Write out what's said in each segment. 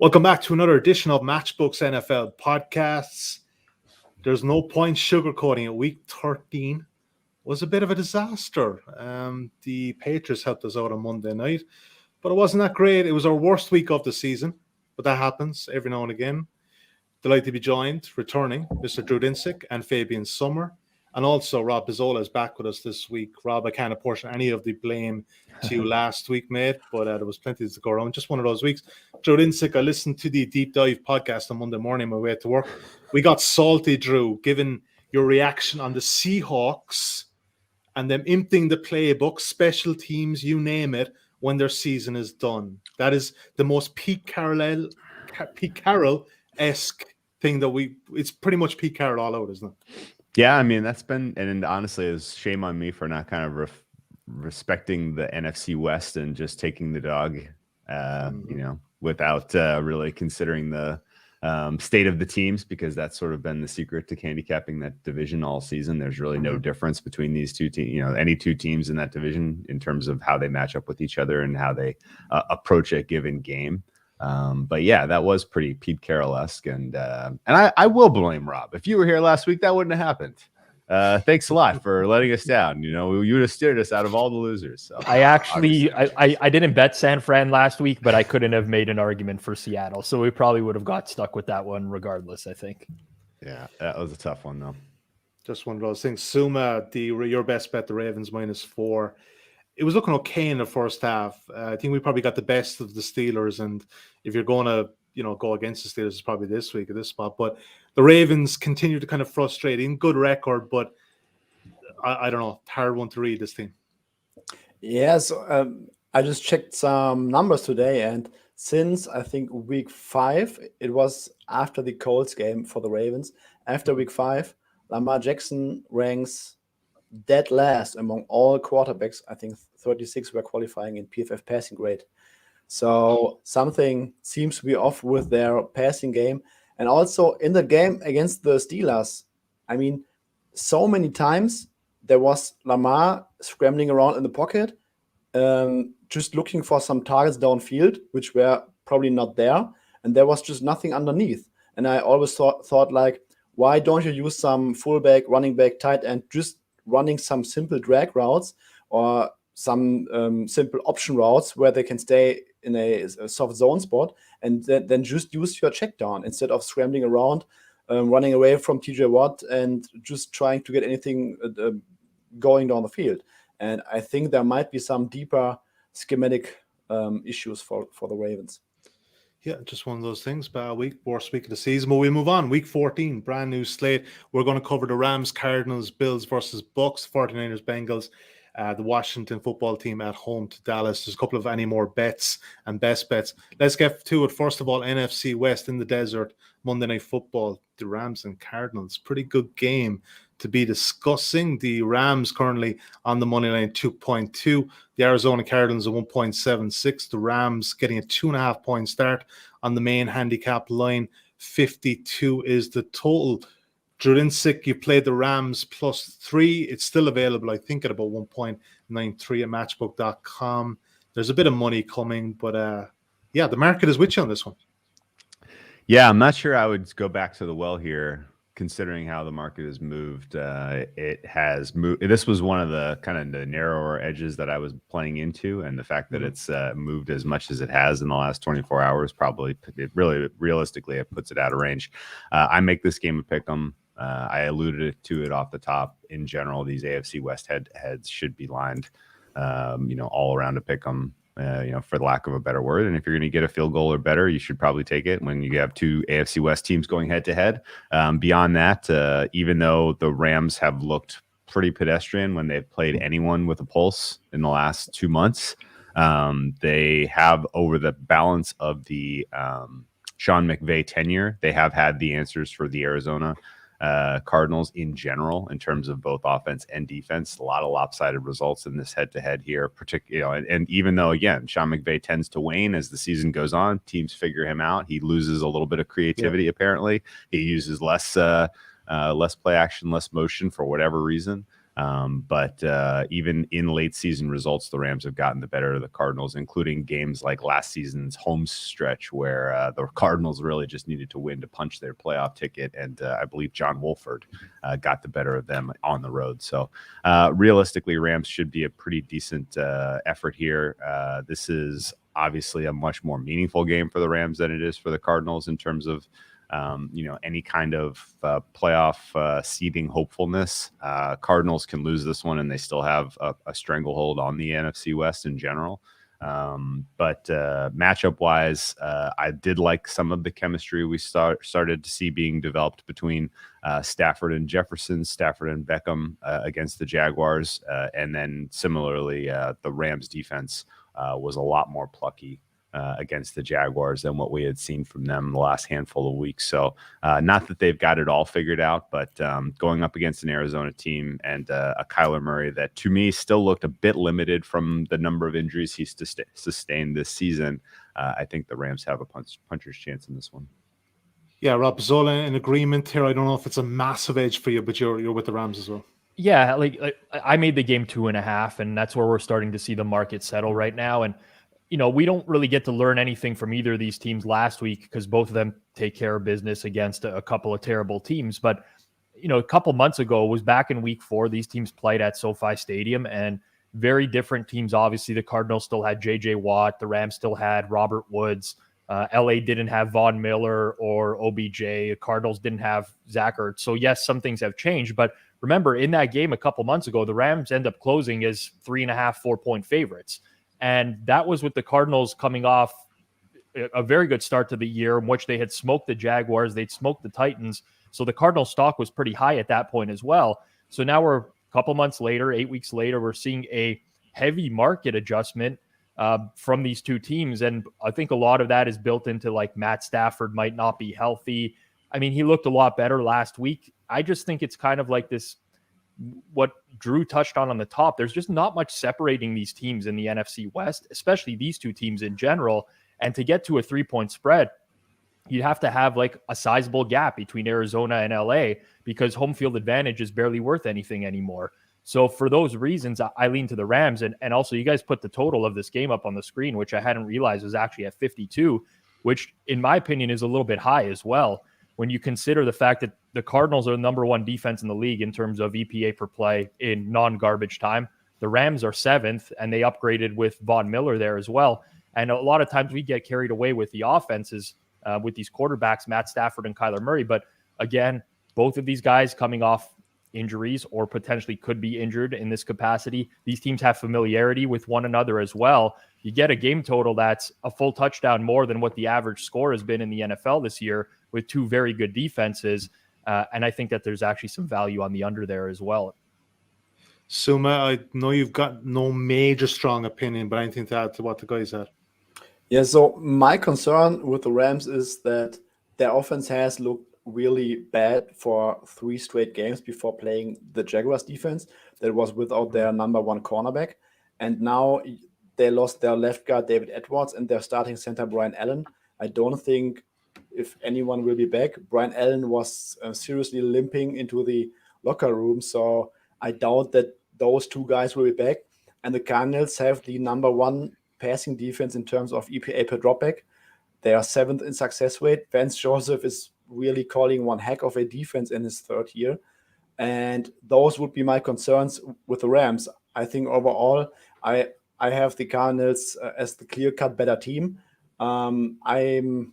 Welcome back to another edition of Matchbook's NFL podcasts. There's no point sugarcoating it. Week 13 was a bit of a disaster. The Patriots helped us out on Monday night, but it wasn't that great. It was our worst week of the season, but that happens every now and again. Delighted to be joined, returning, Mr. Drew Dinsick and Fabian Sommer. And also, Rob Pizzola is back with us this week. Rob, I can't apportion any of the blame to you last week, mate, but there was plenty to go around. Just one of those weeks. Drew Dinsick, I listened to the Deep Dive podcast on Monday morning on my way to work. We got salty, Drew, given your reaction on the Seahawks and them emptying the playbook, special teams, you name it, when their season is done. That is the most Pete Carroll-esque thing that it's pretty much Pete Carroll all out, isn't it? Yeah, I mean, that's been, and honestly, it's shame on me for not kind of respecting the NFC West and just taking the dog, without really considering the state of the teams, because that's sort of been the secret to handicapping that division all season. There's really no difference between these two teams, any two teams in that division in terms of how they match up with each other and how they approach a given game. But yeah, that was pretty Pete Carroll-esque, and I will blame Rob. If you were here last week, that wouldn't have happened. Thanks a lot for letting us down. You would have steered us out of all the losers. So I didn't bet San Fran last week, but I couldn't have made an argument for Seattle, so we probably would have got stuck with that one regardless, I think. Yeah, that was a tough one though. Just one of those things. Suma, your best bet, the Ravens -4. It was looking okay in the first half. I think we probably got the best of the Steelers, and if you're going to, go against the Steelers, it's probably this week at this spot. But the Ravens continue to kind of frustrate. In good record, but I don't know, hard one to read, this team. Yeah, so I just checked some numbers today, and since I think week 5, it was after the Colts game for the Ravens. After week 5, Lamar Jackson ranks dead last among all quarterbacks. I think 36 were qualifying in PFF passing grade. So something seems to be off with their passing game. And also in the game against the Steelers, I mean, so many times there was Lamar scrambling around in the pocket, just looking for some targets downfield, which were probably not there. And there was just nothing underneath. And I always thought like, why don't you use some fullback, running back, tight end, just running some simple drag routes or some simple option routes where they can stay in a soft zone spot, and then just use your check down instead of scrambling around, running away from TJ Watt and just trying to get anything going down the field. And I think there might be some deeper schematic issues for the Ravens. Yeah, just one of those things. Worst week of the season. But we move on. Week 14, brand new slate. We're going to cover the Rams, Cardinals, Bills versus Bucks, 49ers, Bengals, the Washington football team at home to Dallas. There's a couple of any more bets and best bets. Let's get to it. First of all, NFC West in the desert, Monday Night Football, the Rams and Cardinals. Pretty good game to be discussing. The Rams currently on the money line 2.2. The Arizona Cardinals at 1.76. The Rams getting a 2.5 point start on the main handicap line. 52 is the total. Drew Dinsick, you played the Rams +3. It's still available, I think, at about 1.93 at matchbook.com. There's a bit of money coming, but the market is with you on this one. Yeah, I'm not sure I would go back to the well here, considering how the market has moved. It has moved. This was one of the kind of the narrower edges that I was playing into, and the fact that it's moved as much as it has in the last 24 hours, probably realistically, it puts it out of range. I make this game a pick 'em. I alluded to it off the top. In general, these AFC West heads should be lined, all around to pick 'em. For the lack of a better word. And if you're going to get a field goal or better, you should probably take it when you have two AFC West teams going head to head. Beyond that, even though the Rams have looked pretty pedestrian when they've played anyone with a pulse in the last 2 months, they have, over the balance of the Sean McVay tenure, they have had the answers for the Arizona Cardinals in general, in terms of both offense and defense. A lot of lopsided results in this head-to-head here, particularly, and even though, again, Sean McVay tends to wane as the season goes on, teams figure him out. He loses a little bit of creativity. Apparently, he uses less play action, less motion for whatever reason. But even in late season results, the Rams have gotten the better of the Cardinals, including games like last season's home stretch where the Cardinals really just needed to win to punch their playoff ticket. And I believe John Wolford got the better of them on the road. So realistically, Rams should be a pretty decent effort here. This is obviously a much more meaningful game for the Rams than it is for the Cardinals in terms of any kind of playoff seeding hopefulness. Cardinals can lose this one and they still have a stranglehold on the NFC West in general. But matchup wise, I did like some of the chemistry we started to see being developed between Stafford and Jefferson, Stafford and Beckham against the Jaguars. And then similarly, the Rams defense was a lot more plucky against the Jaguars than what we had seen from them the last handful of weeks. So not that they've got it all figured out, but going up against an Arizona team and a Kyler Murray that to me still looked a bit limited from the number of injuries he's sustained this season, I think the Rams have a puncher's chance in this one. Yeah, Rob, Pizzola in agreement here. I don't know if it's a massive edge for you, but you're with the Rams as well. Yeah, like I made the game 2.5, and that's where we're starting to see the market settle right now. And we don't really get to learn anything from either of these teams last week because both of them take care of business against a couple of terrible teams. But, a couple months ago was back in week 4. These teams played at SoFi Stadium and very different teams. Obviously, the Cardinals still had J.J. Watt. The Rams still had Robert Woods. L.A. didn't have Von Miller or OBJ. The Cardinals didn't have Zach Ertz. So, yes, some things have changed. But remember, in that game a couple months ago, the Rams end up closing as 3.5, 4-point favorites. And that was with the Cardinals coming off a very good start to the year in which they had smoked the Jaguars. They'd smoked the Titans. So the Cardinals stock was pretty high at that point as well. So now we're a couple months later, 8 weeks later, we're seeing a heavy market adjustment from these two teams. And I think a lot of that is built into like Matt Stafford might not be healthy. I mean, he looked a lot better last week. I just think it's kind of like this, what Drew touched on the top. There's just not much separating these teams in the NFC West, especially these two teams in general. And to get to a 3-point spread, you'd have to have like a sizable gap between Arizona and LA because home field advantage is barely worth anything anymore. So for those reasons, I lean to the Rams. And also you guys put the total of this game up on the screen, which I hadn't realized was actually at 52, which in my opinion is a little bit high as well. When you consider the fact that the Cardinals are the number 1 defense in the league in terms of EPA per play in non-garbage time. The Rams are 7th, and they upgraded with Von Miller there as well. And a lot of times we get carried away with the offenses with these quarterbacks, Matt Stafford and Kyler Murray. But again, both of these guys coming off injuries or potentially could be injured in this capacity. These teams have familiarity with one another as well. You get a game total that's a full touchdown more than what the average score has been in the NFL this year with two very good defenses. And I think that there's actually some value on the under there as well. Suma, I know you've got no major strong opinion, but anything to add to what the guys said? Yeah, so my concern with the Rams is that their offense has looked really bad for 3 straight games before playing the Jaguars defense that was without their number 1 cornerback. And now they lost their left guard, David Edwards, and their starting center, Brian Allen. I don't think if anyone will be back. Brian Allen was seriously limping into the locker room, so I doubt that those 2 guys will be back. And the Cardinals have the number 1 passing defense in terms of EPA per dropback. They are 7th in success rate. Vance Joseph is really calling one heck of a defense in his 3rd year. And those would be my concerns with the Rams. I think overall, I have the Cardinals as the clear-cut better team. I'm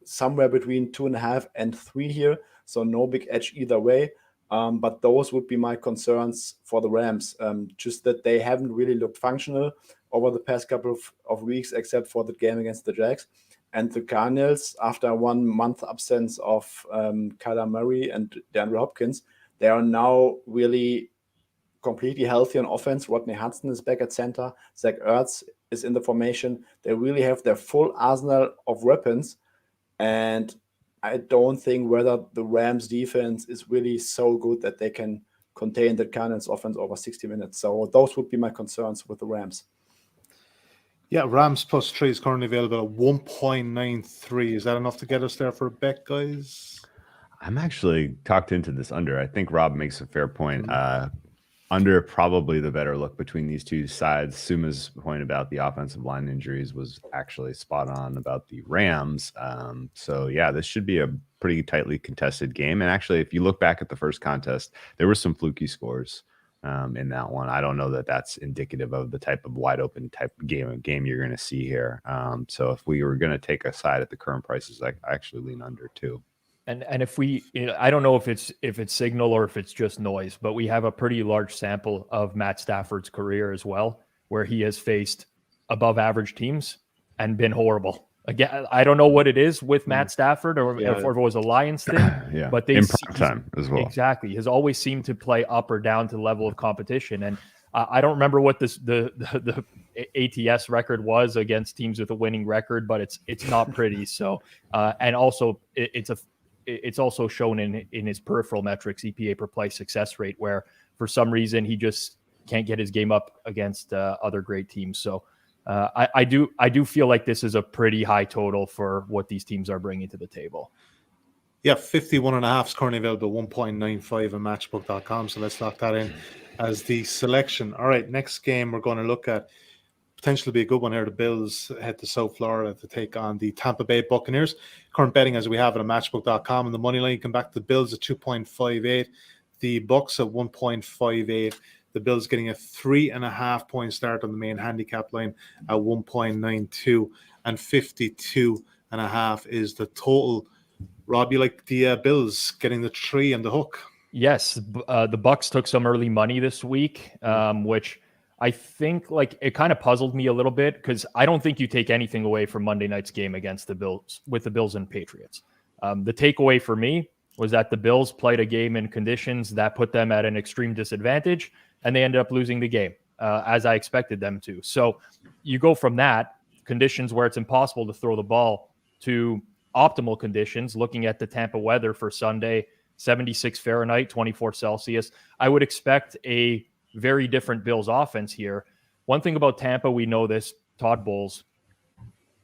somewhere between 2.5 and 3 here, so no big edge either way. But those would be my concerns for the Rams. Just that they haven't really looked functional over the past couple of weeks, except for the game against the Jags. And the Cardinals, after 1 month absence of Kyler Murray and DeAndre Hopkins, they are now really completely healthy on offense. Rodney Hudson is back at center. Zach Ertz is in the formation. They really have their full arsenal of weapons. And I don't think whether the Rams defense is really so good that they can contain the Cardinals offense over 60 minutes. So those would be my concerns with the Rams. Yeah, Rams +3 is currently available at 1.93. Is that enough to get us there for a bet, guys? I'm actually talked into this under. I think Rob makes a fair point. under probably the better look between these two sides. Suma's point about the offensive line injuries was actually spot on about the Rams. So yeah, this should be a pretty tightly contested game. And actually, if you look back at the first contest, there were some fluky scores in that one. I don't know that that's indicative of the type of wide open type game you're going to see here. So if we were going to take a side at the current prices, I actually lean under too. And if we, I don't know if it's signal or if it's just noise, but we have a pretty large sample of Matt Stafford's career as well, where he has faced above average teams and been horrible. Again, I don't know what it is with Matt Stafford or if it was a Lions thing, but in prime time as well. Exactly, has always seemed to play up or down to the level of competition. And I don't remember what the ATS record was against teams with a winning record, but it's not pretty. So and also it's also shown in his peripheral metrics, EPA per play success rate, where for some reason he just can't get his game up against other great teams. So I do feel like this is a pretty high total for what these teams are bringing to the table. Yeah, 51.5 is currently available, 1.95 on matchbook.com. So let's lock that in as the selection. All right, next game we're going to look at potentially be a good one here. The Bills head to South Florida to take on the Tampa Bay Buccaneers. Current betting as we have it on matchbook.com, and the money line, you come back to the Bills at 2.58, the Bucs at 1.58. The Bills getting a 3.5 point start on the main handicap line at 1.92, and 52.5 is the total. Rob, you like the Bills getting the 3 and the hook? Yes, the Bucs took some early money this week, which I think it kind of puzzled me a little bit because I don't think you take anything away from Monday night's game against the Bills with the Bills and Patriots. The takeaway for me was that the Bills played a game in conditions that put them at an extreme disadvantage, and they ended up losing the game as I expected them to. So you go from that, conditions where it's impossible to throw the ball, to optimal conditions, looking at the Tampa weather for Sunday, 76 Fahrenheit, 24 Celsius. I would expect a very different Bills offense here. One thing about Tampa, we know this, Todd Bowles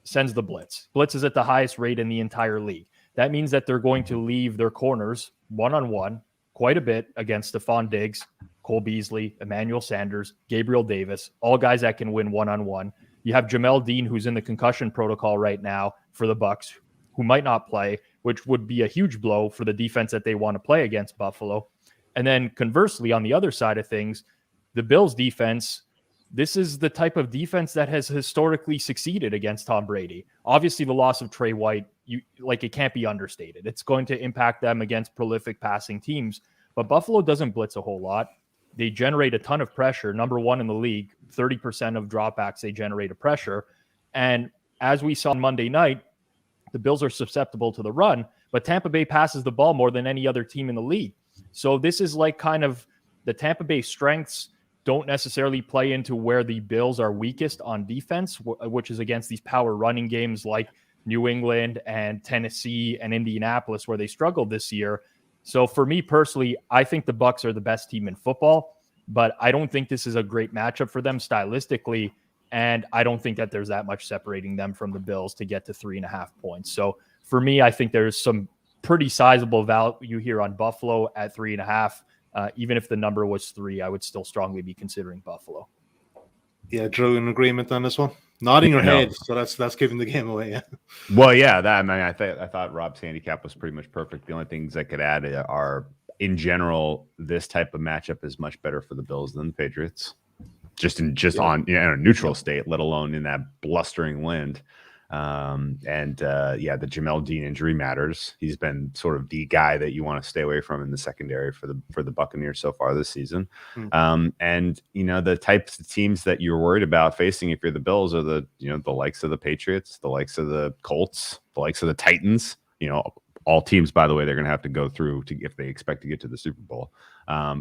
sends the blitz. Blitz is at the highest rate in the entire league. That means that they're going to leave their corners one-on-one quite a bit against Stephon Diggs, Cole Beasley, Emmanuel Sanders, Gabriel Davis, all guys that can win one-on-one. You have Jamel Dean, who's in the concussion protocol right now for the Bucs, who might not play, which would be a huge blow for the defense that they want to play against Buffalo. And then conversely, on the other side of things, the Bills defense, this is the type of defense that has historically succeeded against Tom Brady. Obviously, the loss of Trey White, it can't be understated. It's going to impact them against prolific passing teams, but Buffalo doesn't blitz a whole lot. They generate a ton of pressure, number one in the league, 30% of dropbacks they generate a pressure. And as we saw on Monday night, the Bills are susceptible to the run, but Tampa Bay passes the ball more than any other team in the league. So this is kind of the Tampa Bay strengths don't necessarily play into where the Bills are weakest on defense, which is against these power running games like New England and Tennessee and Indianapolis, where they struggled this year. So for me personally, I think the Bucs are the best team in football, but I don't think this is a great matchup for them stylistically. And I don't think that there's that much separating them from the Bills to get to 3.5 points. So for me, I think there's some pretty sizable value here on Buffalo at 3.5. Even if the number was 3, I would still strongly be considering Buffalo. Yeah, Drew, in agreement on this one? Nodding your head, so that's giving the game away. Yeah. Well, yeah, I thought Rob's handicap was pretty much perfect. The only things I could add are, in general, this type of matchup is much better for the Bills than the Patriots. On in a neutral state, let alone in that blustering wind. The Jamel Dean injury matters. He's been sort of the guy that you want to stay away from in the secondary for the Buccaneers so far this season. The types of teams that you're worried about facing if you're the Bills are the likes of the Patriots, the likes of the Colts, the likes of the Titans. All teams, by the way, they're going to have to go through if they expect to get to the Super Bowl. A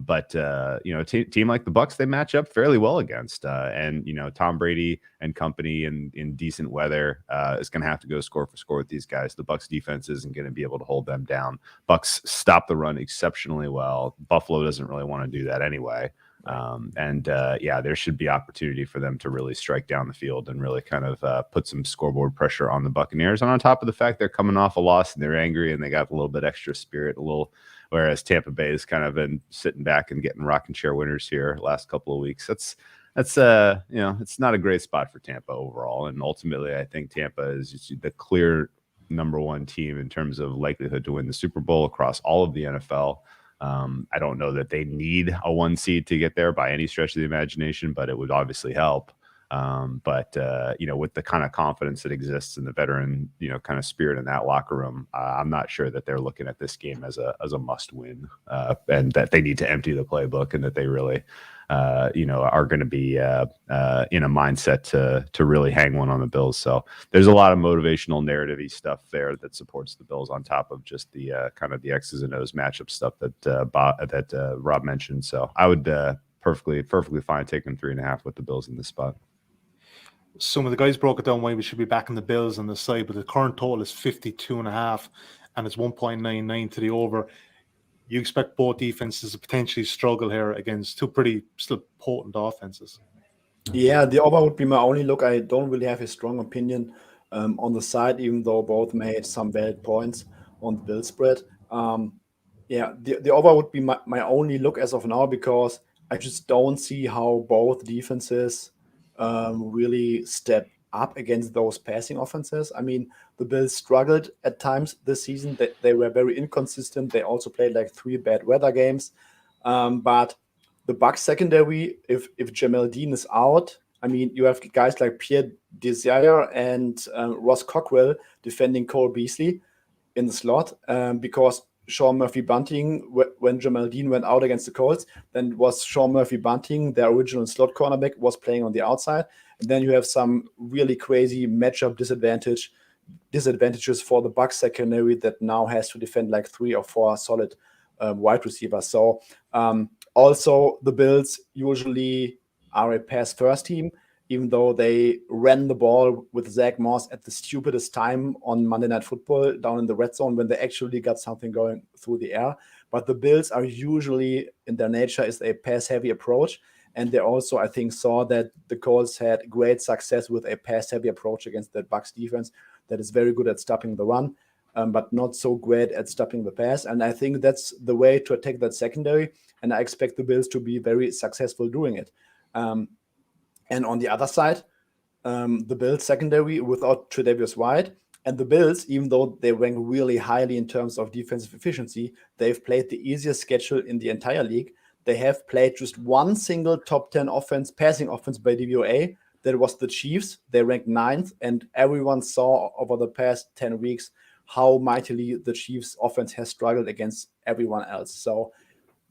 team like the Bucs, they match up fairly well against. Tom Brady and company in decent weather is going to have to go score for score with these guys. The Bucs defense isn't going to be able to hold them down. Bucs stop the run exceptionally well. Buffalo doesn't really want to do that anyway. There should be opportunity for them to really strike down the field and really kind of put some scoreboard pressure on the Buccaneers. And on top of the fact they're coming off a loss and they're angry and they got a little bit extra spirit, a little whereas Tampa Bay has kind of been sitting back and getting rocking chair winners here last couple of weeks. That's it's not a great spot for Tampa overall, and ultimately I think Tampa is the clear number one team in terms of likelihood to win the Super Bowl across all of the NFL. I don't know that they need a 1 seed to get there by any stretch of the imagination, but it would obviously help. With the kind of confidence that exists in the veteran, kind of spirit in that locker room, I'm not sure that they're looking at this game as a must win, and that they need to empty the playbook, and that they really, are going to be in a mindset to really hang one on the Bills. So there's a lot of motivational narrative-y stuff there that supports the Bills on top of just the kind of the X's and O's matchup stuff that Rob mentioned. So I would perfectly fine taking 3.5 with the Bills in this spot. Some of the guys broke it down why we should be backing the Bills on the side, but the current total is 52.5, and it's 1.99 to the over. You expect both defenses to potentially struggle here against two pretty still potent offenses. Yeah, the over would be my only look. I don't really have a strong opinion on the side, even though both made some valid points on the Bill spread. The over would be my only look as of now, because I just don't see how both defenses really step up against those passing offenses. I mean, the Bills struggled at times this season. They were very inconsistent. They also played like 3 bad weather games. But the Bucs secondary, if Jamel Dean is out, I mean, you have guys like Pierre Desire and Ross Cockrell defending Cole Beasley in the slot, because Sean Murphy-Bunting, when Jamel Dean went out against the Colts, then was Sean Murphy-Bunting, their original slot cornerback, was playing on the outside. And then you have some really crazy matchup disadvantages for the Bucs secondary that now has to defend like 3 or 4 solid wide receivers. So also the Bills usually are a pass-first team, even though they ran the ball with Zach Moss at the stupidest time on Monday Night Football down in the red zone when they actually got something going through the air. But the Bills are usually, in their nature, is a pass-heavy approach. And they also, I think, saw that the Colts had great success with a pass-heavy approach against the Bucs defense that is very good at stopping the run, but not so great at stopping the pass. And I think that's the way to attack that secondary. And I expect the Bills to be very successful doing it. And on the other side, the Bills secondary without Tre'Davious White, and the Bills, even though they rank really highly in terms of defensive efficiency, they've played the easiest schedule in the entire league. They have played just one single top 10 passing offense by DVOA. That was the Chiefs. They ranked 9th, and everyone saw over the past 10 weeks how mightily the Chiefs offense has struggled against everyone else. So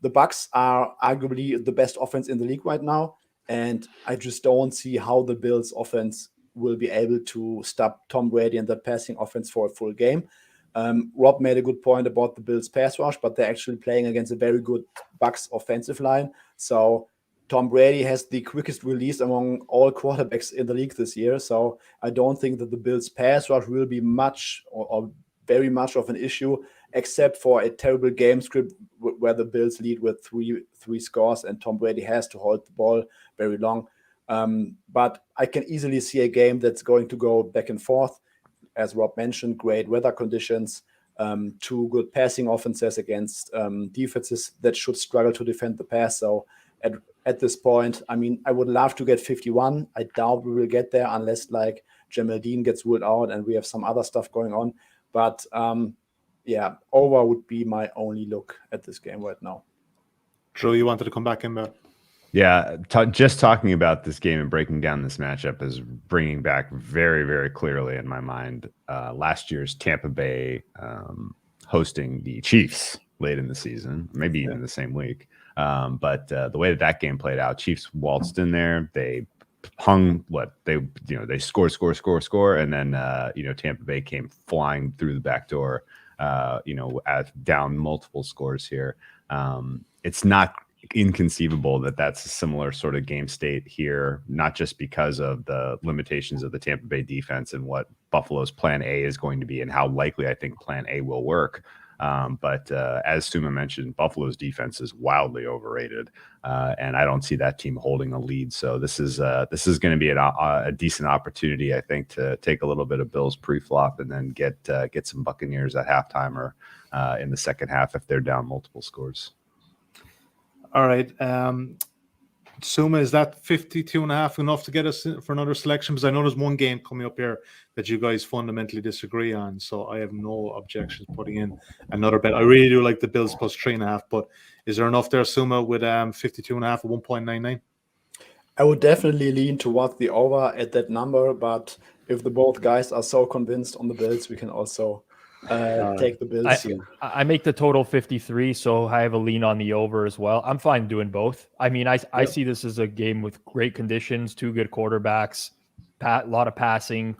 the Bucs are arguably the best offense in the league right now. And I just don't see how the Bills offense will be able to stop Tom Brady and that passing offense for a full game. Rob made a good point about the Bills pass rush, but they're actually playing against a very good Bucs offensive line. So Tom Brady has the quickest release among all quarterbacks in the league this year. So I don't think that the Bills pass rush will be much or very much of an issue, except for a terrible game script where the Bills lead with three scores and Tom Brady has to hold the ball very long. But I can easily see a game that's going to go back and forth. As Rob mentioned, great weather conditions, 2 good passing offenses against defenses that should struggle to defend the pass. So at this point, I mean, I would love to get 51. I doubt we will get there unless like Jamel Dean gets ruled out and we have some other stuff going on. But over would be my only look at this game right now. Drew, you wanted to come back in there? Yeah, just talking about this game and breaking down this matchup is bringing back very, very clearly in my mind last year's Tampa Bay hosting the Chiefs late in the season, maybe even the same week. But the way that game played out, Chiefs waltzed in there. They hung they score, and then Tampa Bay came flying through the back door, down multiple scores here. It's not inconceivable that that's a similar sort of game state here, not just because of the limitations of the Tampa Bay defense and what Buffalo's plan A is going to be and how likely I think plan A will work, But as Suma mentioned, Buffalo's defense is wildly overrated, and I don't see that team holding a lead. So this is going to be a decent opportunity, I think, to take a little bit of Bills pre-flop and then get some Buccaneers at halftime or in the second half if they're down multiple scores. All right. Suma, is that 52.5 enough to get us for another selection? Because I know there's one game coming up here that you guys fundamentally disagree on, so I have no objections putting in another bet. I really do like the Bills plus 3.5, but is there enough there, Suma, with 52.5 at 1.99? I would definitely lean towards the over at that number, but if the both guys are so convinced on the Bills, we can also take the Bills here. I make the total 53, so I have a lean on the over as well. I'm fine doing both. I mean, I see this as a game with great conditions, two good quarterbacks, a lot of passing.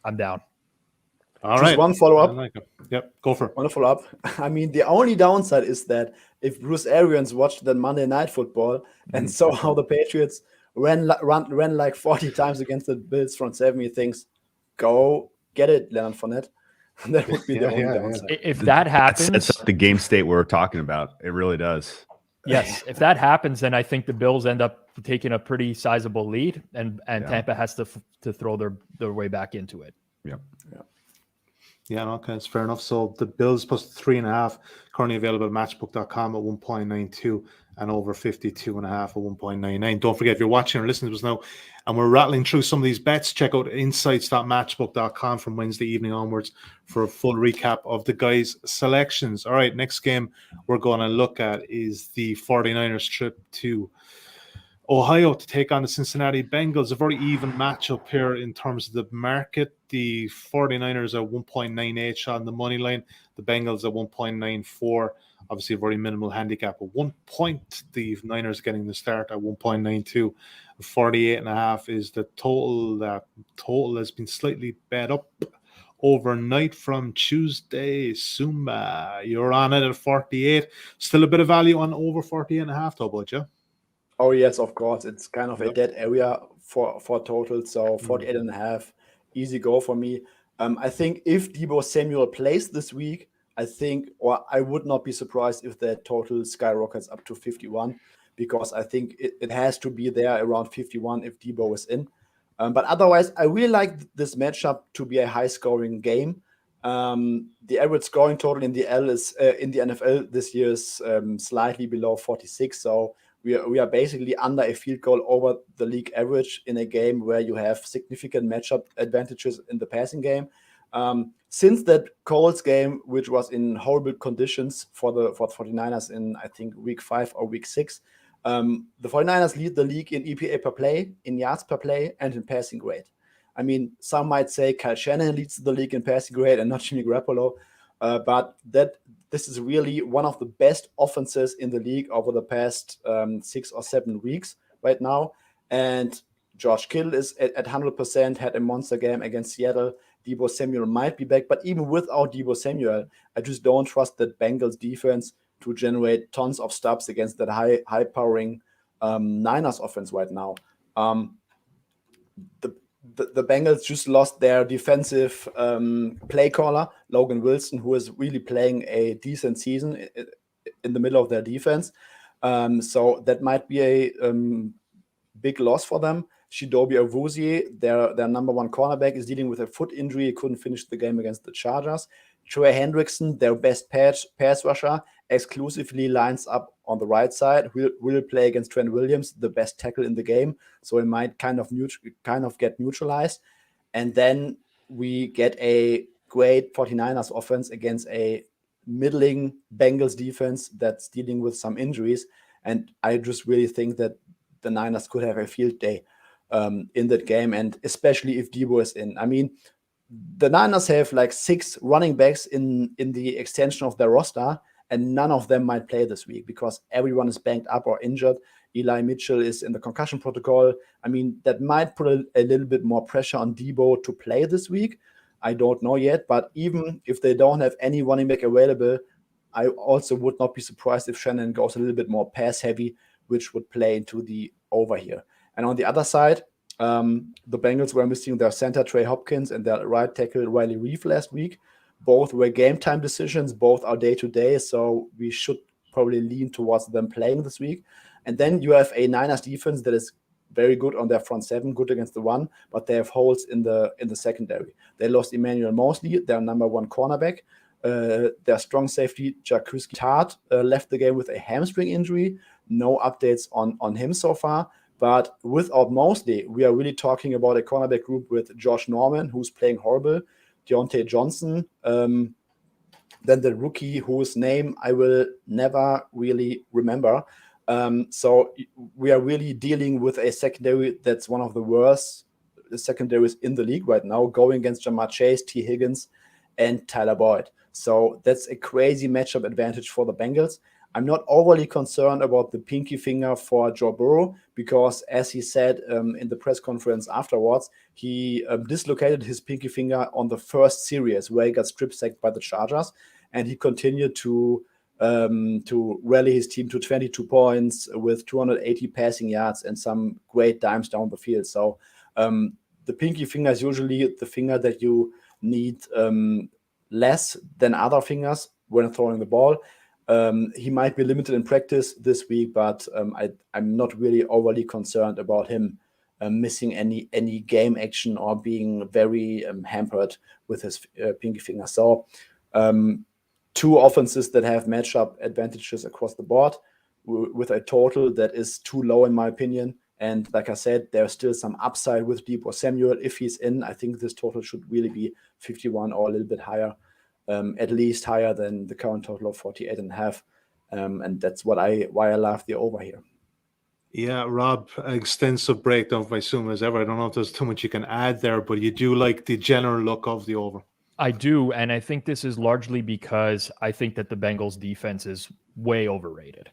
I'm down. All Just right. one follow-up. I like it. Yep, go for it. One follow-up. I mean, the only downside is that if Bruce Arians watched the Monday Night Football and saw how the Patriots ran like 40 times against the Bills front seven, he thinks, go get it, Leonard Fournette. That would be the only downside. If that happens, that's the game state we're talking about. It really does. Yes, if that happens, then I think the Bills end up taking a pretty sizable lead, and Tampa has to throw their way back into it. Yeah, okay, that's fair enough. So the Bills plus 3.5, currently available at matchbook.com at 1.92 and over 52.5 at 1.99. Don't forget, if you're watching or listening to us now and we're rattling through some of these bets, check out insights.matchbook.com from Wednesday evening onwards for a full recap of the guys' selections. All right, next game we're going to look at is the 49ers trip to Ohio to take on the Cincinnati Bengals. A very even matchup here in terms of the market. The 49ers are 1.98 on the money line. The Bengals are 1.94. Obviously, a very minimal handicap of 1 point. The Niners getting the start at 1.92. 48.5 is the total. That total has been slightly bet up overnight from Tuesday. Suma, you're on it at 48. Still a bit of value on over 48.5, though, bud, yeah? Oh, yes, of course. It's kind of a dead area for total. So 48.5, easy go for me. I think if Deebo Samuel plays this week, I would not be surprised if the total skyrockets up to 51, because I think it has to be there around 51 if Deebo is in. But otherwise, I really like this matchup to be a high-scoring game. The average scoring total in the NFL this year is slightly below 46, so we are basically under a field goal over the league average in a game where you have significant matchup advantages in the passing game. Since that Colts game, which was in horrible conditions for the 49ers in, I think, week 5 or week 6, the 49ers lead the league in EPA per play, in yards per play, and in passing grade. I mean, some might say Kyle Shanahan leads the league in passing grade and not Jimmy Garoppolo, but this is really one of the best offenses in the league over the past 6 or 7 weeks right now. And George Kittle is at 100%, had a monster game against Seattle. Deebo Samuel might be back, but even without Deebo Samuel, I just don't trust that Bengals defense to generate tons of stops against that high-powering Niners offense right now. The Bengals just lost their defensive play caller, Logan Wilson, who is really playing a decent season in the middle of their defense. So that might be a big loss for them. Chidobe Awuzie, their number one cornerback, is dealing with a foot injury. He couldn't finish the game against the Chargers. Trey Hendrickson, their best pass rusher, exclusively lines up on the right side. Will play against Trent Williams, the best tackle in the game, so he might kind of get neutralized. And then we get a great 49ers offense against a middling Bengals defense that's dealing with some injuries. And I just really think that the Niners could have a field day in that game, and especially if Deebo is in. I mean, the Niners have like 6 running backs in the extension of their roster, and none of them might play this week because everyone is banged up or injured. Eli Mitchell is in the concussion protocol. I mean, that might put a little bit more pressure on Deebo to play this week. I don't know yet, but even if they don't have any running back available, I also would not be surprised if Shannon goes a little bit more pass heavy, which would play into the over here. And on the other side, the Bengals were missing their center Trey Hopkins and their right tackle Riley Reef last week. both were game time decisions, both are day to day, so we should probably lean towards them playing this week. And then you have a Niners defense that is very good on their front seven, good against the run, but they have holes in the secondary. They lost Emmanuel Mosley, their number one cornerback. Their strong safety, Jacuzzi Tart, left the game with a hamstring injury. No updates on him so far. But without Mosley, we are really talking about a cornerback group with Josh Norman, who's playing horrible, Deontay Johnson, then the rookie whose name I will never really remember. So we are really dealing with a secondary that's one of the worst secondaries in the league right now, going against Jamar Chase, T. Higgins, and Tyler Boyd. So that's a crazy matchup advantage for the Bengals. I'm not overly concerned about the pinky finger for Joe Burrow because, as he said in the press conference afterwards, he dislocated his pinky finger on the first series where he got strip sacked by the Chargers, and he continued to rally his team to 22 points with 280 passing yards and some great dimes down the field. So the pinky finger is usually the finger that you need less than other fingers when throwing the ball. He might be limited in practice this week, but I'm not really overly concerned about him missing any game action or being very hampered with his pinky finger. So two offenses that have matchup advantages across the board with a total that is too low in my opinion. And like I said, there's still some upside with Deebo Samuel. If he's in, I think this total should really be 51 or a little bit higher. At least higher than the current total of 48.5. And that's why I love the over here. Yeah, Rob, extensive breakdown of my Sommer as ever. I don't know if there's too much you can add there, but you do like the general look of the over. I do, and I think this is largely because I think that the Bengals defense is way overrated.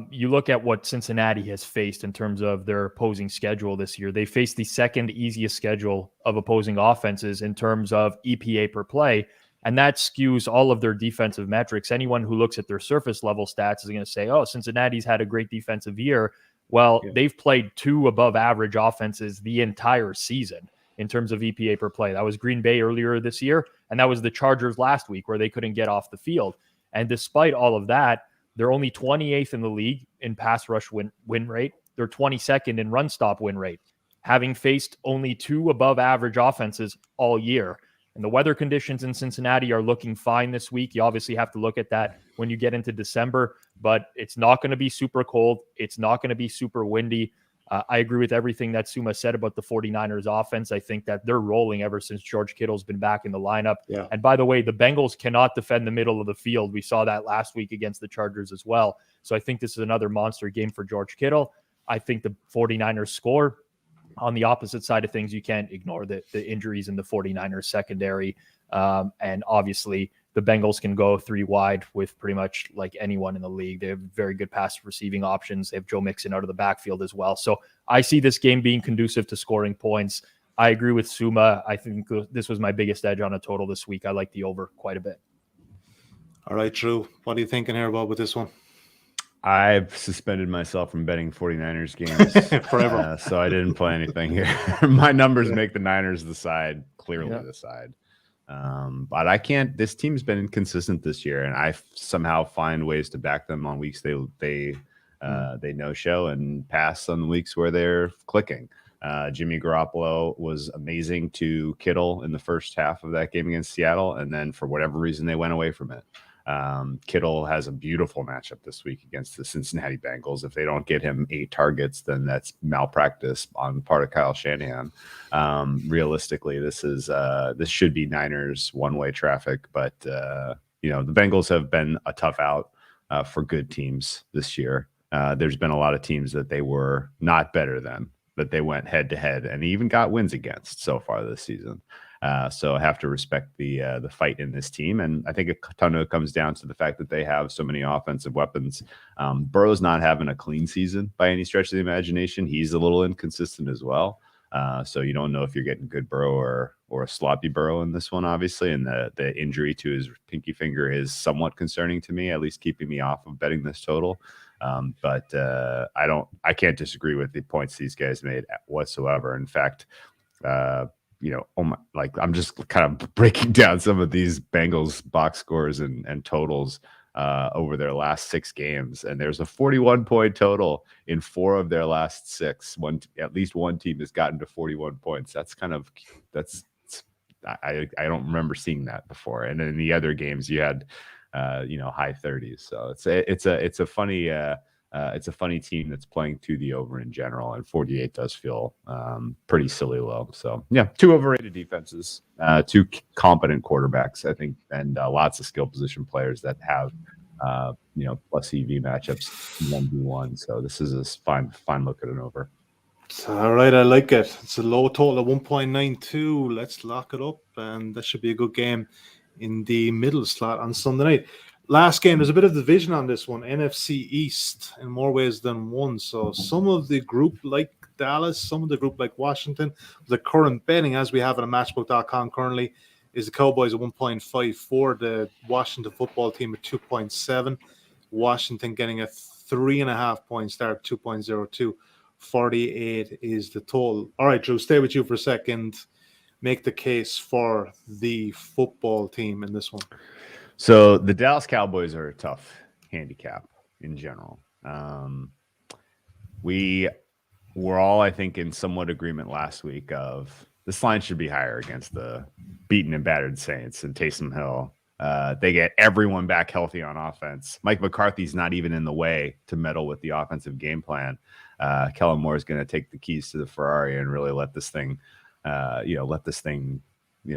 You look at what Cincinnati has faced in terms of their opposing schedule this year. They faced the second easiest schedule of opposing offenses in terms of EPA per play, and that skews all of their defensive metrics. Anyone who looks at their surface level stats is going to say, oh, Cincinnati's had a great defensive year. Well, They've played two above average offenses the entire season in terms of EPA per play. That was Green Bay earlier this year, and that was the Chargers last week where they couldn't get off the field. And despite all of that, they're only 28th in the league in pass rush win rate. They're 22nd in run stop win rate, having faced only two above average offenses all year. And the weather conditions in Cincinnati are looking fine this week. You obviously have to look at that when you get into December, but it's not going to be super cold. It's not going to be super windy. I agree with everything that Suma said about the 49ers offense. I think that they're rolling ever since George Kittle's been back in the lineup. Yeah. And by the way, the Bengals cannot defend the middle of the field. We saw that last week against the Chargers as well. So I think this is another monster game for George Kittle. I think the 49ers score. On the opposite side of things, you can't ignore the injuries in the 49ers secondary. And obviously, the Bengals can go three wide with pretty much like anyone in the league. They have very good pass receiving options. They have Joe Mixon out of the backfield as well. So I see this game being conducive to scoring points. I agree with Suma. I think this was my biggest edge on a total this week. I like the over quite a bit. All right, Drew. What are you thinking here about with this one? I've suspended myself from betting 49ers games forever. So I didn't play anything here. My numbers make the Niners the side, clearly the side. But I can't. This team's been inconsistent this year, and I somehow find ways to back them on weeks they no show and pass on the weeks where they're clicking. Jimmy Garoppolo was amazing to Kittle in the first half of that game against Seattle, and then for whatever reason they went away from it. Kittle has a beautiful matchup this week against the Cincinnati Bengals. If they don't get him 8 targets, then that's malpractice on the part of Kyle Shanahan. Realistically, this should be Niners one-way traffic, but the Bengals have been a tough out for good teams this year. There's been a lot of teams that they were not better than, that they went head-to-head and even got wins against so far this season. So I have to respect the fight in this team. And I think a ton of it comes down to the fact that they have so many offensive weapons. Burrow's not having a clean season by any stretch of the imagination. He's a little inconsistent as well. So you don't know if you're getting good Burrow or a sloppy Burrow in this one, obviously. And the injury to his pinky finger is somewhat concerning to me, at least keeping me off of betting this total. But I can't disagree with the points these guys made whatsoever. In fact, I'm just kind of breaking down some of these Bengals box scores and totals over their last 6 games, and there's a 41-point total in 4 of their last 6. At least one team has gotten to 41 points. I don't remember seeing that before. And in the other games, you had high 30s. So it's a funny team that's playing to the over in general, and 48 does feel pretty silly low. So yeah, 2 overrated defenses, 2 competent quarterbacks, I think, and lots of skill position players that have plus EV matchups 1v1. So this is a fine look at an over. All right, I like it. It's a low total of 1.92. Let's lock it up, and that should be a good game in the middle slot on Sunday night. Last game, there's a bit of division on this one. NFC East in more ways than one. So some of the group like Dallas, some of the group like Washington. The current betting, as we have it on matchbook.com currently, is the Cowboys at 1.54, the Washington football team at 2.7. Washington getting a 3.5 point start, 2.02. 48 is the total. All right, Drew, stay with you for a second. Make the case for the football team in this one. So the Dallas Cowboys are a tough handicap in general. We were all, I think, in somewhat agreement last week of this line should be higher against the beaten and battered Saints and Taysom Hill. They get everyone back healthy on offense. Mike McCarthy's not even in the way to meddle with the offensive game plan. Kellen Moore is going to take the keys to the Ferrari and really let this thing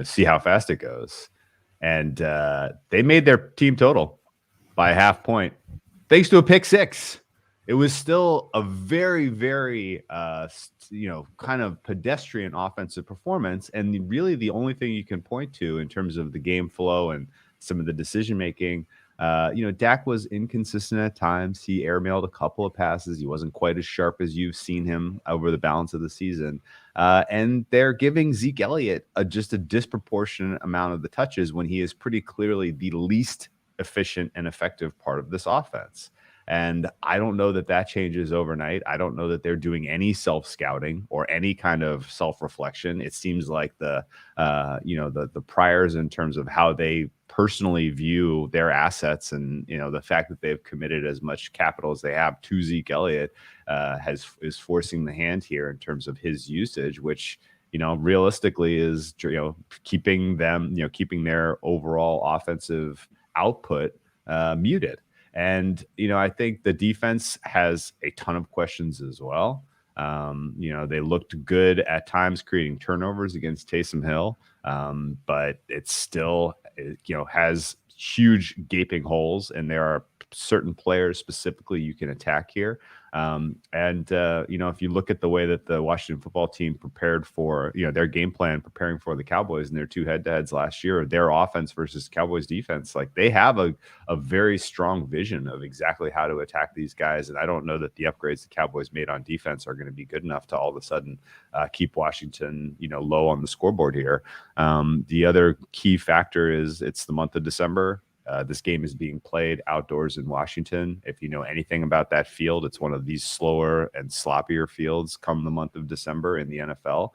see how fast it goes. And they made their team total by a half point, thanks to a pick 6. It was still a very, very, kind of pedestrian offensive performance. And really the only thing you can point to in terms of the game flow and some of the decision-making, Dak was inconsistent at times. He airmailed a couple of passes. He wasn't quite as sharp as you've seen him over the balance of the season. And they're giving Zeke Elliott just a disproportionate amount of the touches when he is pretty clearly the least efficient and effective part of this offense. And I don't know that changes overnight. I don't know that they're doing any self-scouting or any kind of self-reflection. It seems like the priors in terms of how they personally view their assets and, the fact that they've committed as much capital as they have to Zeke Elliott is forcing the hand here in terms of his usage, which, realistically is, keeping their overall offensive output muted. And, I think the defense has a ton of questions as well. They looked good at times creating turnovers against Taysom Hill, but it still, has huge gaping holes, and there are certain players specifically you can attack here. If you look at the way that the Washington football team prepared for, their game plan preparing for the Cowboys in their 2 head-to-heads last year, their offense versus Cowboys defense, like they have a very strong vision of exactly how to attack these guys. And I don't know that the upgrades the Cowboys made on defense are going to be good enough to all of a sudden keep Washington, low on the scoreboard here. The other key factor is it's the month of December. This game is being played outdoors in Washington. If you know anything about that field, it's one of these slower and sloppier fields come the month of December in the NFL,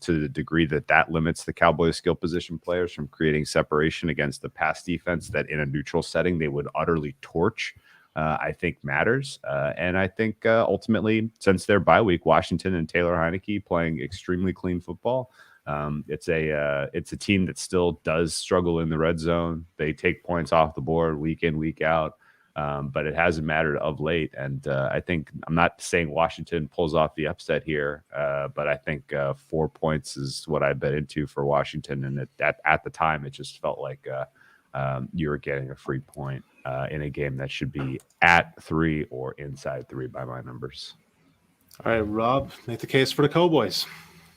to the degree that limits the Cowboys skill position players from creating separation against the pass defense that in a neutral setting they would utterly torch. I think matters. And I think ultimately, since their bye week, Washington and Taylor Heineke playing extremely clean football. It's a team that still does struggle in the red zone. They take points off the board week in, week out, but it hasn't mattered of late. And I think I'm not saying Washington pulls off the upset here, but I think 4 points is what I bet into for Washington. And at the time, it just felt like you were getting a free point in a game that should be at 3 or inside 3 by my numbers. All right, Rob, make the case for the Cowboys.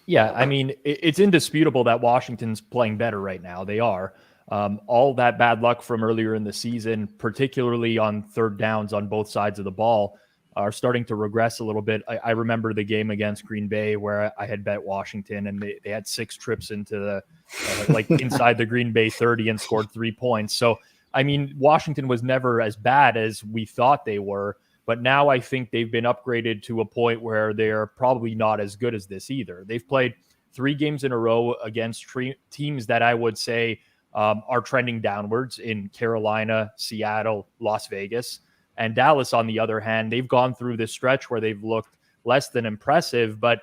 Yeah, I mean, it's indisputable that Washington's playing better right now. They are. All that bad luck from earlier in the season, particularly on third downs on both sides of the ball, are starting to regress a little bit. I remember the game against Green Bay where I had bet Washington, and they had 6 trips into the inside the Green Bay 30 and scored 3 points. So, I mean, Washington was never as bad as we thought they were. But now I think they've been upgraded to a point where they're probably not as good as this either. They've played 3 games in a row against teams that I would say are trending downwards in Carolina, Seattle, Las Vegas. And Dallas, on the other hand, they've gone through this stretch where they've looked less than impressive, but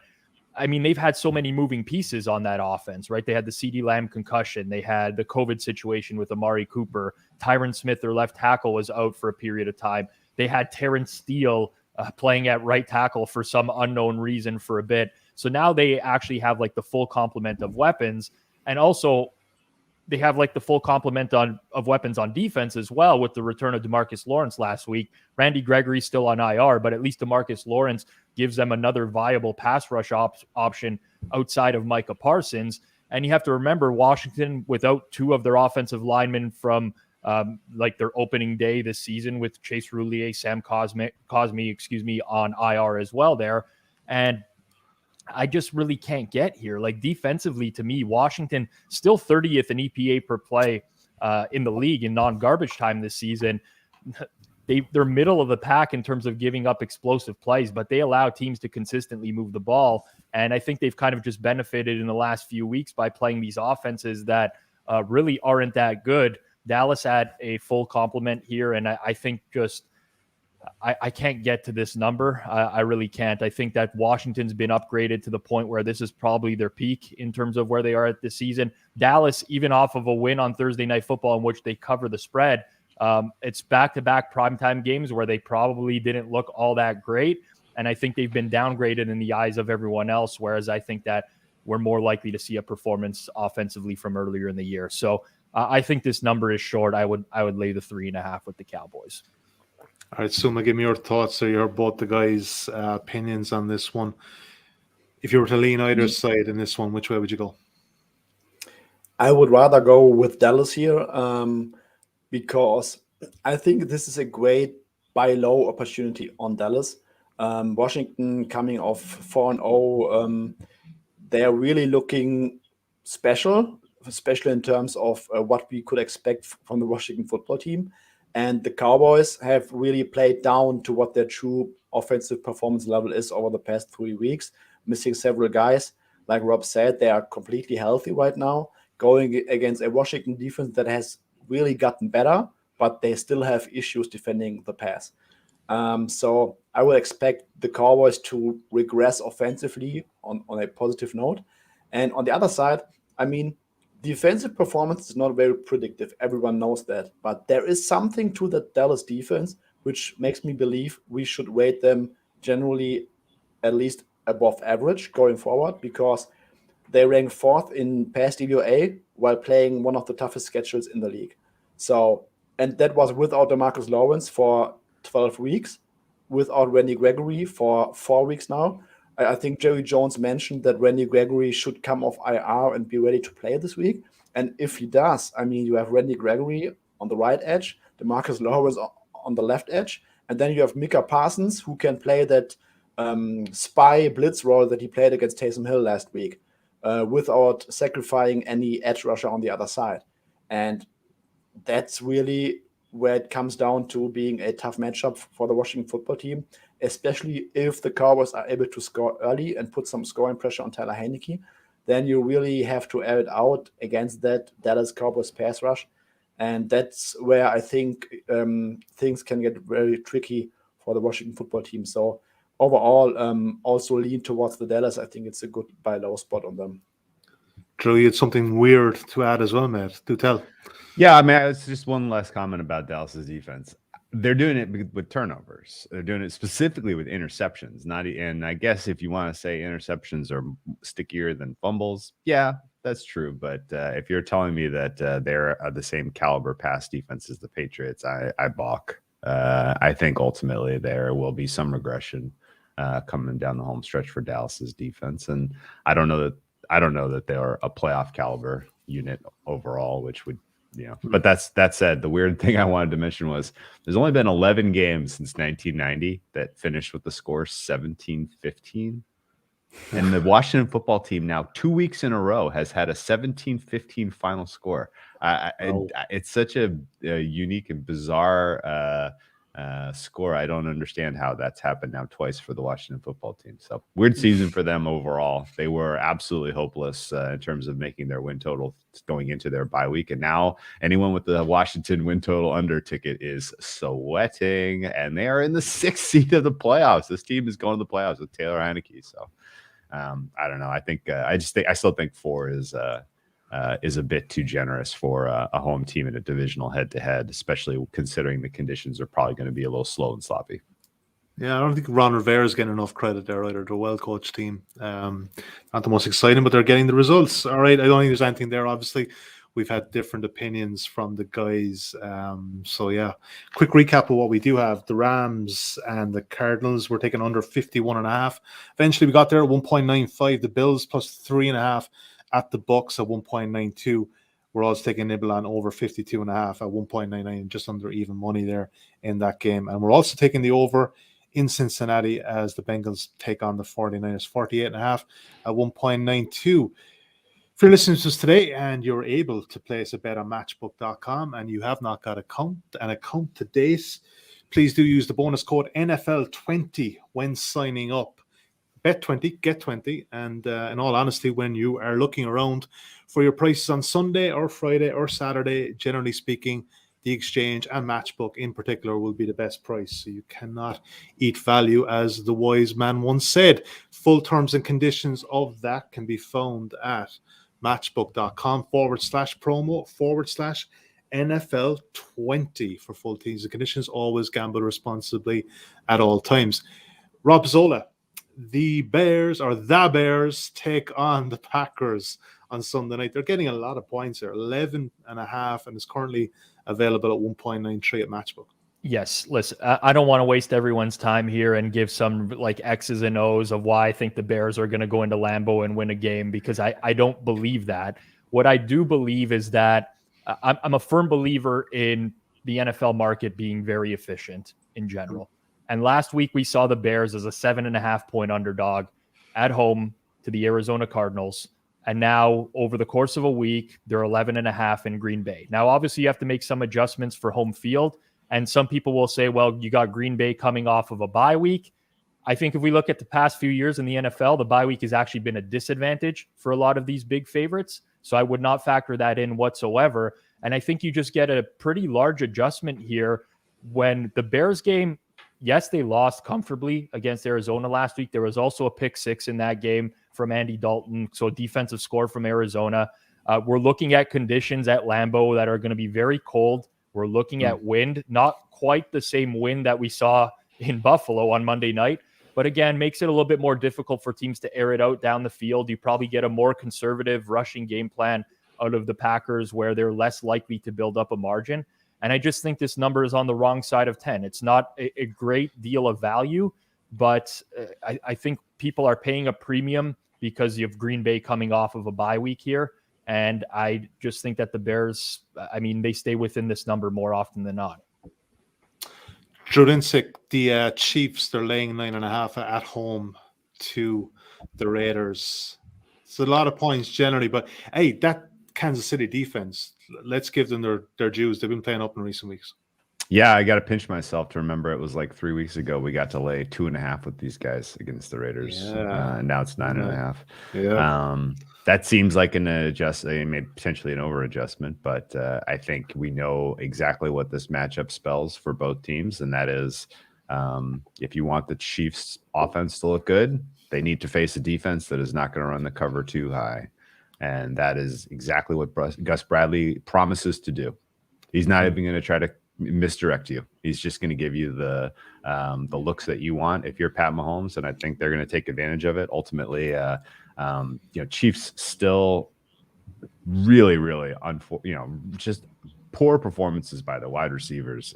I mean, they've had so many moving pieces on that offense, right? They had the CeeDee Lamb concussion. They had the COVID situation with Amari Cooper. Tyron Smith, their left tackle, was out for a period of time. They had Terrence Steele playing at right tackle for some unknown reason for a bit. So now they actually have like the full complement of weapons. And also they have like the full complement of weapons on defense as well, with the return of DeMarcus Lawrence last week. Randy Gregory's still on IR, but at least DeMarcus Lawrence gives them another viable pass rush option outside of Micah Parsons. And you have to remember, Washington, without 2 of their offensive linemen from like their opening day this season, with Chase Roulier, Sam Cosme, on IR as well there. And I just really can't get here. Like, defensively, to me, Washington still 30th in EPA per play in the league in non-garbage time this season. They're middle of the pack in terms of giving up explosive plays, but they allow teams to consistently move the ball. And I think they've kind of just benefited in the last few weeks by playing these offenses that really aren't that good. Dallas had a full complement here, and I think just I can't get to this number. I really can't. I think that Washington's been upgraded to the point where this is probably their peak in terms of where they are at this season. Dallas, even off of a win on Thursday Night Football in which they cover the spread, it's back-to-back primetime games where they probably didn't look all that great. And I think they've been downgraded in the eyes of everyone else, whereas I think that we're more likely to see a performance offensively from earlier in the year. So I think this number is short. I would lay the 3.5 with the Cowboys. All right, Suma, give me your thoughts. So you heard both the guys' opinions on this one. If you were to lean either side in this one, which way would you go? I would rather go with Dallas here because I think this is a great buy low opportunity on Dallas. Washington coming off 4-0, they are really looking special, especially in terms of what we could expect from the Washington football team. And the Cowboys have really played down to what their true offensive performance level is over the past 3 weeks, missing several guys. Like Rob said, they are completely healthy right now, going against a Washington defense that has really gotten better, but they still have issues defending the pass. So I would expect the Cowboys to regress offensively on a positive note. And on the other side, I mean, defensive performance is not very predictive. Everyone knows that. But there is something to the Dallas defense which makes me believe we should rate them generally at least above average going forward, because they rank 4th in pass DVOA while playing one of the toughest schedules in the league. So, and that was without DeMarcus Lawrence for 12 weeks, without Randy Gregory for 4 weeks now. I think Jerry Jones mentioned that Randy Gregory should come off IR and be ready to play this week. And if he does, I mean, you have Randy Gregory on the right edge, DeMarcus Lawrence on the left edge, and then you have Micah Parsons, who can play that spy blitz role that he played against Taysom Hill last week without sacrificing any edge rusher on the other side. And that's really where it comes down to being a tough matchup for the Washington football team, especially if the Cowboys are able to score early and put some scoring pressure on Tyler Heineke. Then you really have to air it out against that Dallas Cowboys pass rush. And that's where I think things can get very tricky for the Washington football team. So overall, also lean towards the Dallas. I think it's a good buy low spot on them. Drew, you had something weird to add as well, mate. Do tell. Yeah, I mean, it's just one last comment about Dallas's defense. They're doing it with turnovers. They're doing it specifically with interceptions. And I guess if you want to say interceptions are stickier than fumbles, yeah, that's true. But if you're telling me that they're the same caliber pass defense as the Patriots, I balk. I think ultimately there will be some regression coming down the home stretch for Dallas's defense, and I don't know that they're a playoff caliber unit overall, which would. Yeah, but that said, the weird thing I wanted to mention was there's only been 11 games since 1990 that finished with the score 17-15. And the Washington football team now 2 weeks in a row has had a 17-15 final score. It's such a unique and bizarre score. I don't understand how that's happened now twice for the Washington football team. So weird season for them overall. They were absolutely hopeless in terms of making their win total going into their bye week. And now anyone with the Washington win total under ticket is sweating, and they are in the 6th seed of the playoffs. This team is going to the playoffs with Taylor Heineke. So I don't know. I think I still think 4 is a bit too generous for a home team in a divisional head-to-head, especially considering the conditions are probably going to be a little slow and sloppy. Yeah, I don't think Ron Rivera's getting enough credit there either. They're a well-coached team. Not the most exciting, but they're getting the results. All right, I don't think there's anything there. Obviously, we've had different opinions from the guys. So, yeah, quick recap of what we do have. The Rams and the Cardinals were taking under 51.5. Eventually, we got there at 1.95. The Bills plus 3.5. At the Bucks at 1.92. We're also taking nibble on over 52.5 at 1.99, just under even money there in that game. And we're also taking the over in Cincinnati as the Bengals take on the 49ers, 48.5 at 1.92. If you're listening to us today and you're able to place a bet on matchbook.com and you have not got an account to date, please do use the bonus code NFL20 when signing up. Bet 20, get 20. And in all honesty, when you are looking around for your prices on Sunday or Friday or Saturday, generally speaking, the exchange and matchbook in particular will be the best price. So you cannot eat value, as the wise man once said. Full terms and conditions of that can be found at matchbook.com/promo/NFL20 for full terms and conditions. Always gamble responsibly at all times. Rob Pizzola, the Bears take on the Packers on Sunday night. They're getting a lot of points there, 11.5, and is currently available at 1.93 at Matchbook. Yes, listen, I don't want to waste everyone's time here and give some like X's and O's of why I think the Bears are going to go into Lambeau and win a game, because I don't believe that. What I do believe is that I'm a firm believer in the NFL market being very efficient in general. And last week we saw the Bears as a 7.5 point underdog at home to the Arizona Cardinals. And now over the course of a week, they're 11.5 in Green Bay. Now, obviously you have to make some adjustments for home field. And some people will say, well, you got Green Bay coming off of a bye week. I think if we look at the past few years in the NFL, the bye week has actually been a disadvantage for a lot of these big favorites. So I would not factor that in whatsoever. And I think you just get a pretty large adjustment here when the Bears game, yes, they lost comfortably against Arizona last week. There was also a pick 6 in that game from Andy Dalton. So a defensive score from Arizona. We're looking at conditions at Lambeau that are going to be very cold. We're looking at wind, not quite the same wind that we saw in Buffalo on Monday night, but again, makes it a little bit more difficult for teams to air it out down the field. You probably get a more conservative rushing game plan out of the Packers where they're less likely to build up a margin. And I just think this number is on the wrong side of 10. It's not a great deal of value, but I think people are paying a premium because you have Green Bay coming off of a bye week here. And I just think that the Bears, I mean, they stay within this number more often than not. Dinsick, the Chiefs, they're laying 9.5 at home to the Raiders. It's a lot of points generally, but hey, that Kansas City defense, let's give them their dues. They've been playing up in recent weeks. Yeah, I got to pinch myself to remember it was like 3 weeks ago we got to lay 2.5 with these guys against the Raiders. And now it's 9.5. Yeah. That seems like an maybe potentially an over adjustment, but I think we know exactly what this matchup spells for both teams, and that is if you want the Chiefs' offense to look good, they need to face a defense that is not going to run the cover too high, and that is exactly what Gus Bradley promises to do. He's not even going to try to misdirect you. He's just going to give you the looks that you want if you're Pat Mahomes, and I think they're going to take advantage of it. Ultimately, Chiefs still really, just poor performances by the wide receivers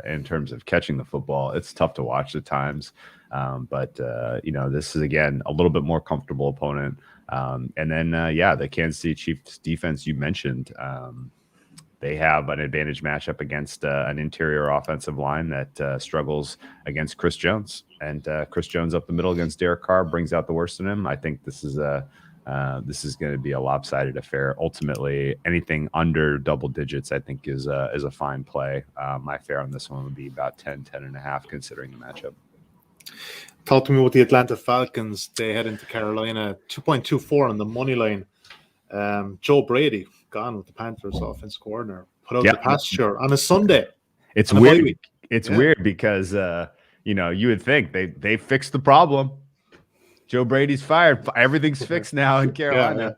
in terms of catching the football. It's tough to watch at times, but this is again a little bit more comfortable opponent. And then the Kansas City Chiefs defense you mentioned. They have an advantage matchup against an interior offensive line that struggles against Chris Jones. And Chris Jones up the middle against Derek Carr brings out the worst in him. I think this is This is going to be a lopsided affair. Ultimately, anything under double digits, I think, is a fine play. My fare on this one would be about 10.5, considering the matchup. Talk to me about the Atlanta Falcons. They head into Carolina, 2.24 on the money line. Joe Brady gone with the Panthers offense coordinator, put out the pasture on a Sunday. It's weird. It's weird because you would think they fixed the problem. Joe Brady's fired. Everything's fixed now in Carolina.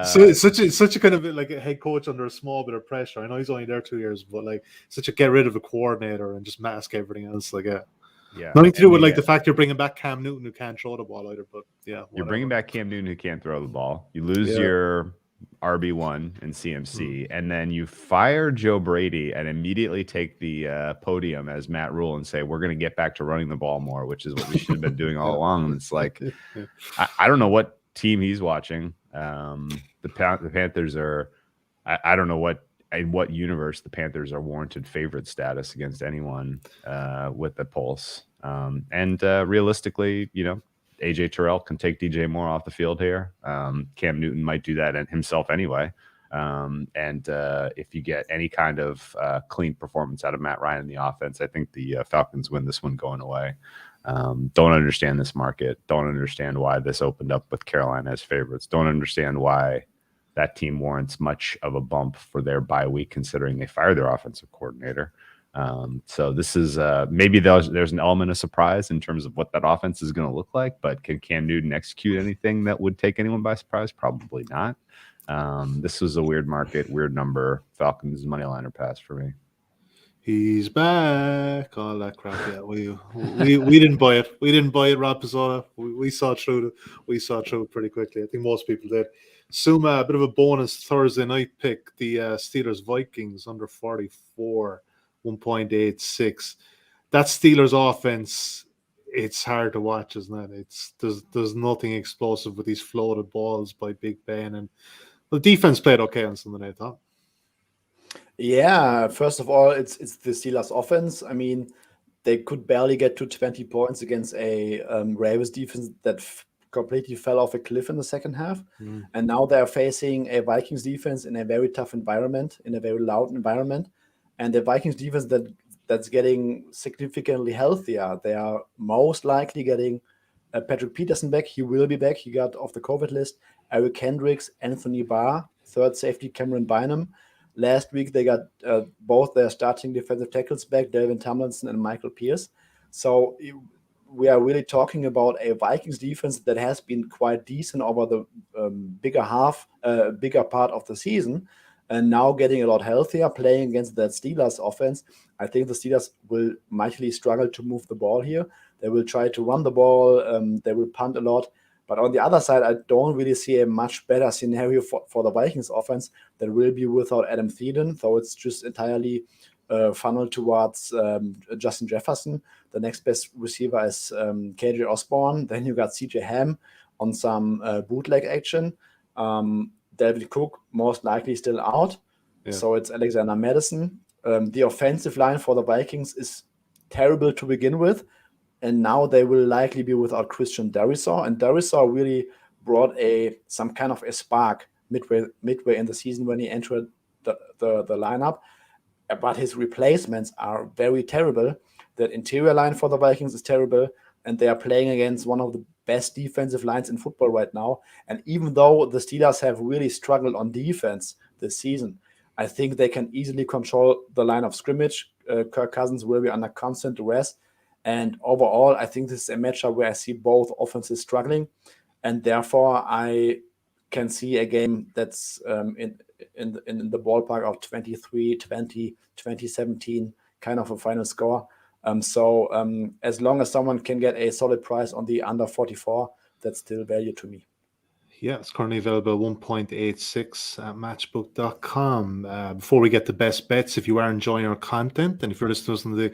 So it's such a kind of like a head coach under a small bit of pressure. I know he's only there 2 years, but like such a get rid of a coordinator and just mask everything else. Like nothing to do with like the fact you're bringing back Cam Newton who can't throw the ball either. But you're bringing back Cam Newton who can't throw the ball. You lose your RB1 and CMC, and then you fire Joe Brady and immediately take the podium as Matt Rule and say we're going to get back to running the ball more, which is what we should have been doing all along. And it's like I don't know what team he's watching. The Panthers are. I don't know in what universe the Panthers are warranted favorite status against anyone with the pulse. And realistically, AJ Terrell can take DJ Moore off the field here. Cam Newton might do that himself anyway. And if you get any kind of clean performance out of Matt Ryan in the offense, I think the Falcons win this one going away. Don't understand this market. Don't understand why this opened up with Carolina as favorites. Don't understand why that team warrants much of a bump for their bye week, considering they fired their offensive coordinator. So this is maybe there's an element of surprise in terms of what that offense is going to look like, but can Cam Newton execute anything that would take anyone by surprise? Probably not. This was a weird market, weird number. Falcons money line or pass for me. He's back. All that crap. Yeah, we didn't buy it. We didn't buy it, Rob Pizzola. We saw through it. We saw through it pretty quickly. I think most people did. Suma, a bit of a bonus Thursday night pick. The Steelers Vikings under 44, 1.86. That Steelers offense, it's hard to watch, isn't it? There's nothing explosive with these floated balls by Big Ben, and the defense played okay on Sunday night, huh? Yeah, first of all, it's the Steelers offense. I mean, they could barely get to 20 points against a Ravens defense that completely fell off a cliff in the second half. And now they're facing a Vikings defense in a very tough environment, in a very loud environment. And the Vikings defense that's getting significantly healthier. They are most likely getting Patrick Peterson back. He will be back. He got off the COVID list. Eric Kendricks, Anthony Barr, third safety Cameron Bynum. Last week, they got both their starting defensive tackles back, Delvin Tomlinson and Michael Pierce. So we are really talking about a Vikings defense that has been quite decent over the bigger part of the season, and now getting a lot healthier, playing against that Steelers offense. I think the Steelers will mightily struggle to move the ball here. They will try to run the ball. They will punt a lot. But on the other side, I don't really see a much better scenario for the Vikings offense that will be without Adam Thielen. So it's just entirely funneled towards Justin Jefferson. The next best receiver is KJ Osborne. Then you got CJ Ham on some bootleg action. David Cook most likely still out. Yeah. So it's Alexander Madison. The offensive line for the Vikings is terrible to begin with. And now they will likely be without Christian Darrisaw. And Darrisaw really brought some kind of a spark midway in the season when he entered the lineup. But his replacements are very terrible. The interior line for the Vikings is terrible. And they are playing against one of the best defensive lines in football right now. And even though the Steelers have really struggled on defense this season, I think they can easily control the line of scrimmage. Kirk Cousins will be under constant duress. And overall, I think this is a matchup where I see both offenses struggling. And therefore, I can see a game that's in the ballpark of 23-20, 2017, kind of a final score. So as long as someone can get a solid price on the under 44, that's still value to me. Yeah, it's currently available at 1.86 at matchbook.com. Before we get to best bets, if you are enjoying our content and if you're listening to us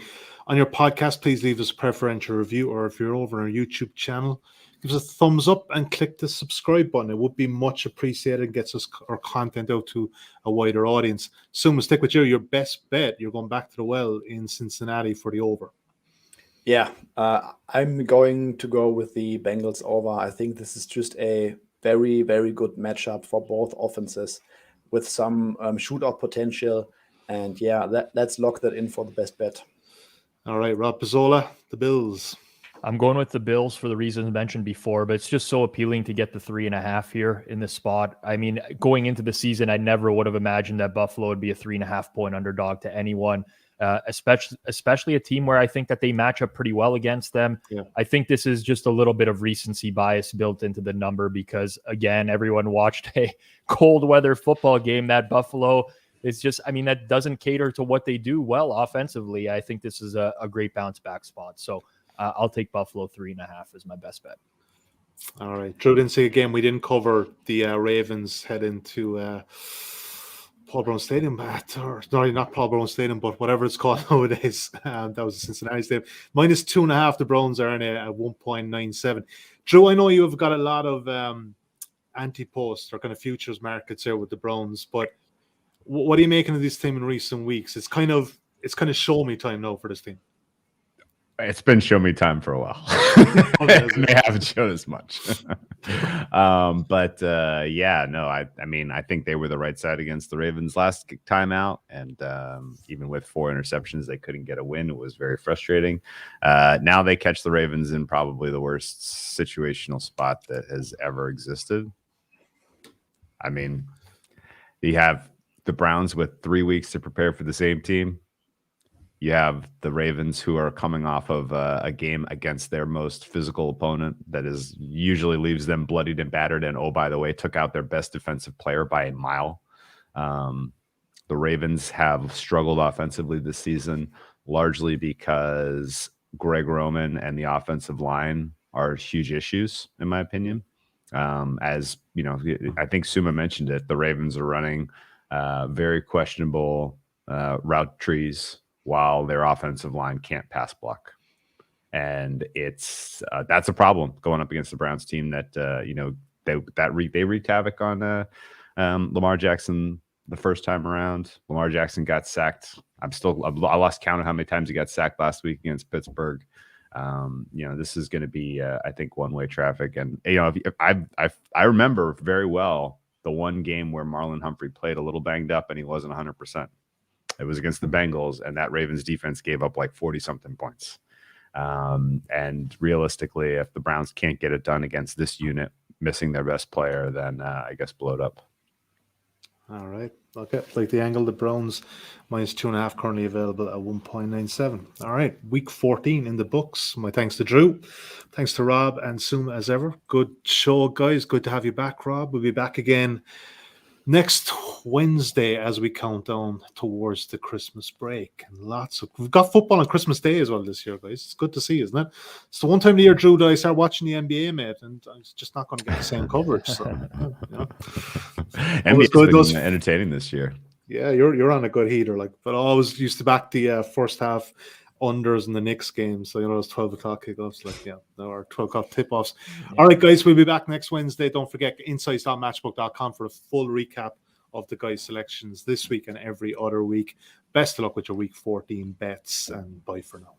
on your podcast, please leave us a preferential review, or if you're over on our YouTube channel, give us a thumbs up and click the subscribe button. It would be much appreciated and gets us our content out to a wider audience. Soon we'll stick with you. Your best bet, you're going back to the well in Cincinnati for the over. Yeah, I'm going to go with the Bengals over. I think this is just a very, very good matchup for both offenses with some shootout potential. And yeah, let's lock that in for the best bet. All right, Rob Pizzola, the Bills. I'm going with the Bills for the reasons mentioned before, but it's just so appealing to get the 3.5 here in this spot. I mean, going into the season, I never would have imagined that Buffalo would be a 3.5 point underdog to anyone, especially a team where I think that they match up pretty well against them. Yeah. I think this is just a little bit of recency bias built into the number because, again, everyone watched a cold weather football game. That Buffalo is just, I mean, that doesn't cater to what they do well offensively. I think this is a great bounce back spot. So I'll take Buffalo 3.5 as my best bet. All right. Drew Dinsick again. We didn't cover the Ravens head into Paul Brown Stadium. Or not Paul Brown Stadium, but whatever it's called nowadays. That was the Cincinnati Stadium. -2.5. The Browns are in at 1.97. Drew, I know you've got a lot of anti-post or kind of futures markets here with the Browns, but what are you making of this team in recent weeks? It's kind of show me time now for this team. It's been show me time for a while. They haven't shown as much. I mean, I think they were the right side against the Ravens last time out. And even with 4 interceptions, they couldn't get a win. It was very frustrating. Now they catch the Ravens in probably the worst situational spot that has ever existed. I mean, you have the Browns with 3 weeks to prepare for the same team. You have the Ravens who are coming off of a game against their most physical opponent that is usually leaves them bloodied and battered. And, oh, by the way, took out their best defensive player by a mile. The Ravens have struggled offensively this season, largely because Greg Roman and the offensive line are huge issues, in my opinion. As you know, I think Sommer mentioned it. The Ravens are running very questionable route trees, while their offensive line can't pass block. And it's that's a problem going up against the Browns team that they wreaked havoc on Lamar Jackson the first time around. Lamar Jackson got sacked. I lost count of how many times he got sacked last week against Pittsburgh. This is going to be I think one-way traffic. And I remember very well the one game where Marlon Humphrey played a little banged up and he wasn't 100%. It was against the Bengals, and that Ravens defense gave up like 40-something points. And realistically, if the Browns can't get it done against this unit, missing their best player, then I guess blow it up. All right. Okay. Like the angle, the Browns -2.5 currently available at 1.97. All right. Week 14 in the books. My thanks to Drew. Thanks to Rob and Suma as ever. Good show, guys. Good to have you back, Rob. We'll be back again next Wednesday as we count down towards the Christmas break. And we've got football on Christmas Day as well this year, guys. It's good to see, isn't it? It's the one time of the year, Drew, that I start watching the NBA, mate, and I'm just not going to get the same coverage. So, NBA's been entertaining this year. Yeah, you're on a good heater, but I always used to back the first half unders in the Knicks game. So, those 12 o'clock kickoffs, or 12 o'clock tip-offs. Yeah. All right, guys, we'll be back next Wednesday. Don't forget insights.matchbook.com for a full recap of the guys' selections this week and every other week. Best of luck with your week 14 bets, and bye for now.